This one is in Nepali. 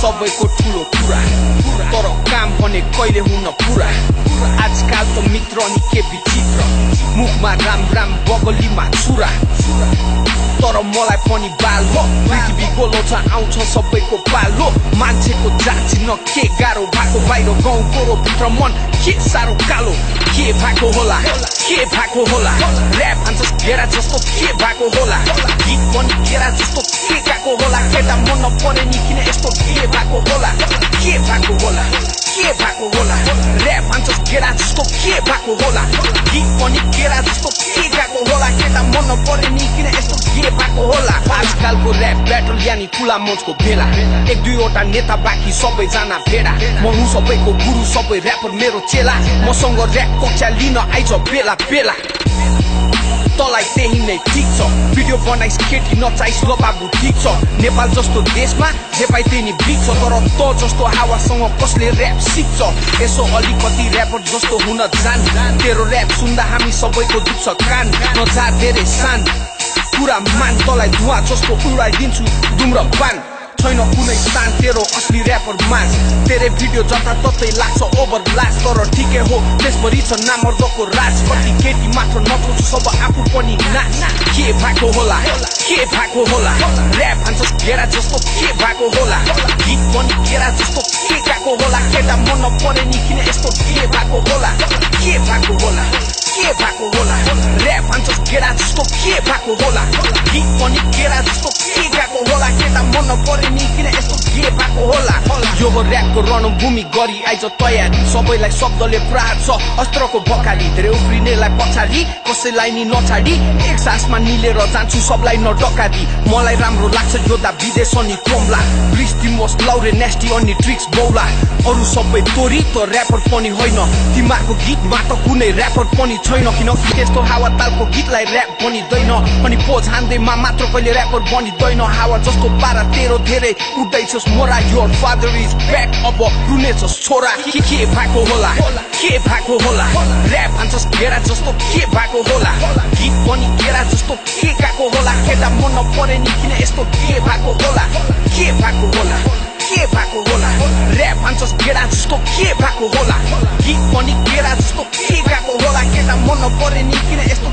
सबैको ठुलो कुरा तर काम भने कहिले हुन पुरा आजकाल त मित्र नि के विचित्र मुखमा राम राम बगलीमा छुरा तर मलाई पनि बाल हो पृथ्वीको लोचा आउँछ सबैको पालो मान्छेको जाँचिन के गाह्रो भएको बाहिर गाउँ गोरो भित्र मन के साह्रो कालो के भएको होला ऱ्याप हान्छस् घेरा जस्तो के भएको होला गीत पनि घेरा जस्तो के गाएको होला केटा मन नपरे नि किन यस्तो के भएको होला ऱ्याप हान्छस् घेरा जस्तो के भएको होला गीत पनि घेरा जस्तो के गाएको होला केटा मन नपरे नि किन यस्तो के भएको होला आजकालको ऱ्याप ब्याटल यानी खुला मञ्चको भेला एक दुईवटा नेता बाँकी सबैजना भेडा म हुँ सबैको गुरु सबै ऱ्यापर मेरो चेला मसँग ऱ्याप कक्षा लिन आइज बेला बेला तलाई त्यही नै ठिक छ भिडियो बनाइस केटी नचाइस ल बाबु ठिक छ नेपाल जस्तो देशमा जे पाइ त्यही नि बिग्छ तर त जस्तो हावासँग कसले ऱ्याप सिक्छ यसो अलिकति ऱ्यापर जस्तो हुन जान तेरो ऱ्याप सुन्दा हामी सबैको दुख्छ कान नजा धेरै सान पुरा मान तलाई धुवा जस्तो उडाइदिन्छु धुम्रपान छैन कुनै स्थान तेरो असली ऱ्यापर माझ तेरे भिडियो जताततै लाग्छ ओभर लास्ट तर ठिकै हो त्यसभरि छ नामर्दको राज कति केटी मात्र नचाउँछु सब आफू पनि नाच के भएको होला ऱ्याप हान्छस् घेरा जस्तो के भएको होला गीत पनि घेरा जस्तो के गाएको होला केटा मन नपरे नि किन यस्तो के भएको होला ऱ्याप हान्छस् घेरा जस्तो के भएको होला गीत पनि घेरा जस्तो के गाएको होला केटा मन नपरे नि किन यस्तो के भएको होला यो हो ऱ्यापको रणभूमि गरी आइज तयारी सबैलाई शब्दले प्रहार छ अस्त्रको बखाली धेरै उफ्रिनेलाई पछाडि कसैलाई नि नछाडी एक सासमा निलेर जान्छु सबलाई नडकादी मलाई राम्रो लाग्छ योद्धा विदेश अनि कोम्ला ब्रिस्टिमोस लाउरे नेस्टी अनि ट्रिक्स बौला अरू सबै तोरी त ऱ्यापर पनि होइन तिमीहरूको गीतमा त कुनै ऱ्यापर पनि छैन किनकि त्यस्तो हावा तालको गीतलाई ऱ्याप बनिँदैन अनि पोज हान्दैमा मात्र कहिले ऱ्यापर बनिँदैन हावा जस्तो पारा तेरो धेरै उड्दैछस् मोरा योर फादर इज ब्याक अब रुनेछस् छोरा के भएको होला ऱ्याप हान्छस् घेरा जस्तो के भएको होला गीत पनि घेरा जस्तो के गाएको होला केटा मन नपरे नि किन यस्तो के भएको होला ऱ्याप हान्छस् घेरा जस्तो के भएको होला गीत पनि घेरा जस्तो के गाएको होला केटा मन नपरे नि किन यस्तो